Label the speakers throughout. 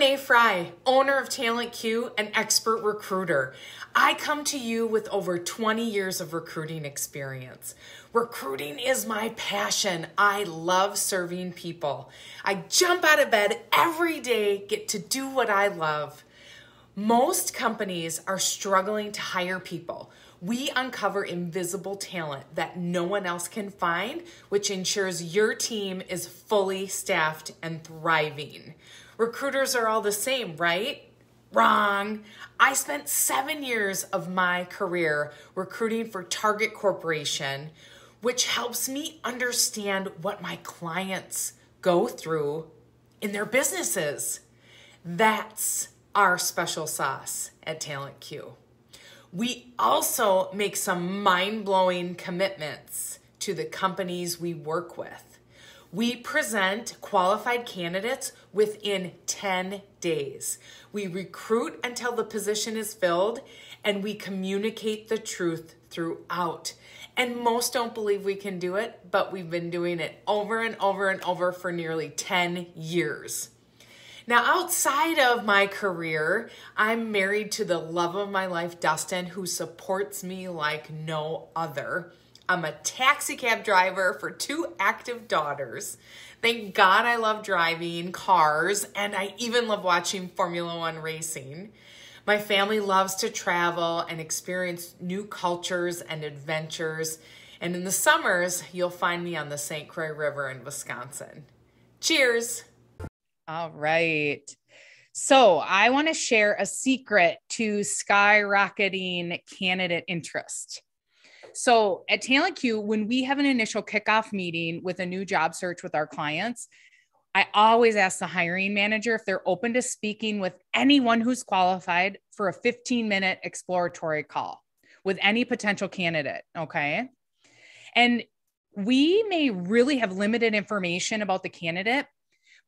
Speaker 1: Renee Fry, owner of Talent Q and expert recruiter. I come to you with over 20 years of recruiting experience. Recruiting is my passion. I love serving people. I jump out of bed every day, get to do what I love. Most companies are struggling to hire people. We uncover invisible talent that no one else can find, which ensures your team is fully staffed and thriving. Recruiters are all the same, right? Wrong. I spent 7 years of my career recruiting for Target Corporation, which helps me understand what my clients go through in their businesses. That's our special sauce at Talent Q. We also make some mind-blowing commitments to the companies we work with. We present qualified candidates within 10 days. We recruit until the position is filled, and we communicate the truth throughout. And most don't believe we can do it, but we've been doing it over and over and over for nearly 10 years. Now, outside of my career, I'm married to the love of my life, Dustin, who supports me like no other. I'm a taxi cab driver for 2 active daughters. Thank God I love driving cars, and I even love watching Formula One racing. My family loves to travel and experience new cultures and adventures. And in the summers, you'll find me on the St. Croix River in Wisconsin. Cheers.
Speaker 2: All right. So I want to share a secret to skyrocketing candidate interest. So at Talent Q, when we have an initial kickoff meeting with a new job search with our clients, I always ask the hiring manager if they're open to speaking with anyone who's qualified for a 15-minute exploratory call with any potential candidate. Okay. And we may really have limited information about the candidate,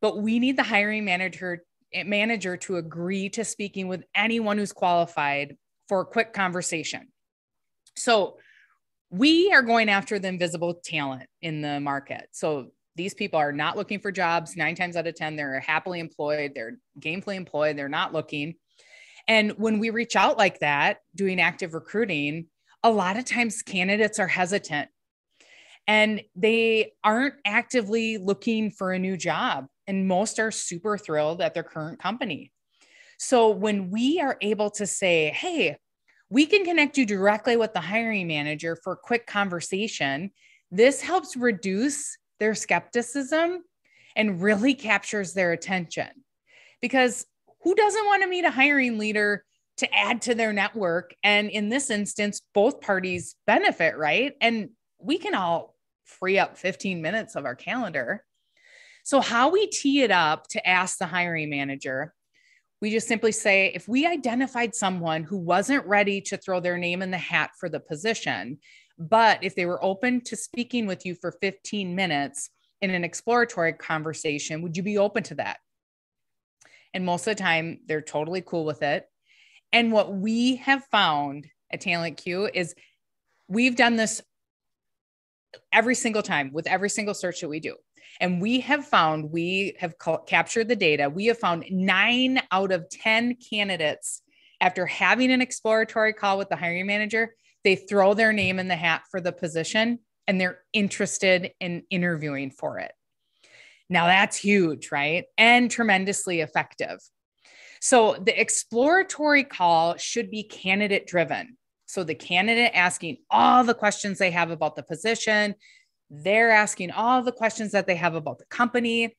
Speaker 2: but we need the hiring manager to agree to speaking with anyone who's qualified for a quick conversation. So we are going after the invisible talent in the market. So these people are not looking for jobs. 9 times out of 10, they're happily employed. They're gainfully employed. They're not looking. And when we reach out like that, doing active recruiting, a lot of times candidates are hesitant and they aren't actively looking for a new job. And most are super thrilled at their current company. So when we are able to say, hey, we can connect you directly with the hiring manager for a quick conversation, this helps reduce their skepticism and really captures their attention. Because who doesn't want to meet a hiring leader to add to their network? And in this instance, both parties benefit, right? And we can all free up 15 minutes of our calendar. So how we tee it up to ask the hiring manager, we just simply say, if we identified someone who wasn't ready to throw their name in the hat for the position, but if they were open to speaking with you for 15 minutes in an exploratory conversation, would you be open to that? And most of the time, they're totally cool with it. And what we have found at Talent Q is we've done this every single time with every single search that we do. And we have captured the data. We have found 9 out of 10 candidates after having an exploratory call with the hiring manager, they throw their name in the hat for the position and they're interested in interviewing for it. Now that's huge, right? And tremendously effective. So the exploratory call should be candidate driven. So the candidate asking all the questions they have about the position, they're asking all the questions that they have about the company,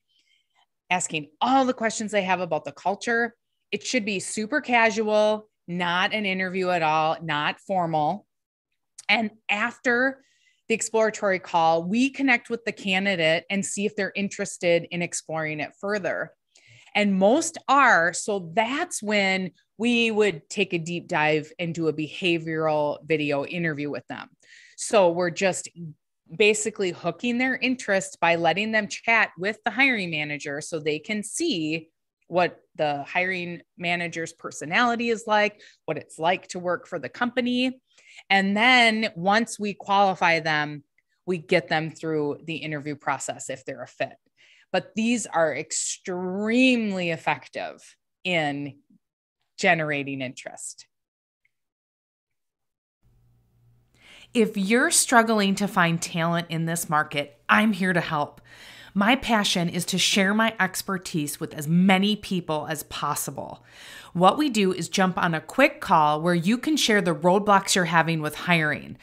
Speaker 2: asking all the questions they have about the culture. It should be super casual, not an interview at all, not formal. And after the exploratory call, we connect with the candidate and see if they're interested in exploring it further. And most are. So that's when we would take a deep dive into a behavioral video interview with them. So we're just basically hooking their interest by letting them chat with the hiring manager so they can see what the hiring manager's personality is like, what it's like to work for the company. And then once we qualify them, we get them through the interview process if they're a fit. But these are extremely effective in generating interest.
Speaker 1: If you're struggling to find talent in this market, I'm here to help. My passion is to share my expertise with as many people as possible. What we do is jump on a quick call where you can share the roadblocks you're having with hiring.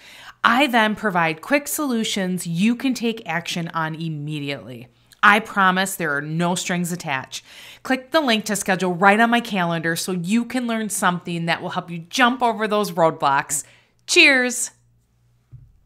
Speaker 1: I then provide quick solutions you can take action on immediately. I promise there are no strings attached. Click the link to schedule right on my calendar so you can learn something that will help you jump over those roadblocks. Cheers!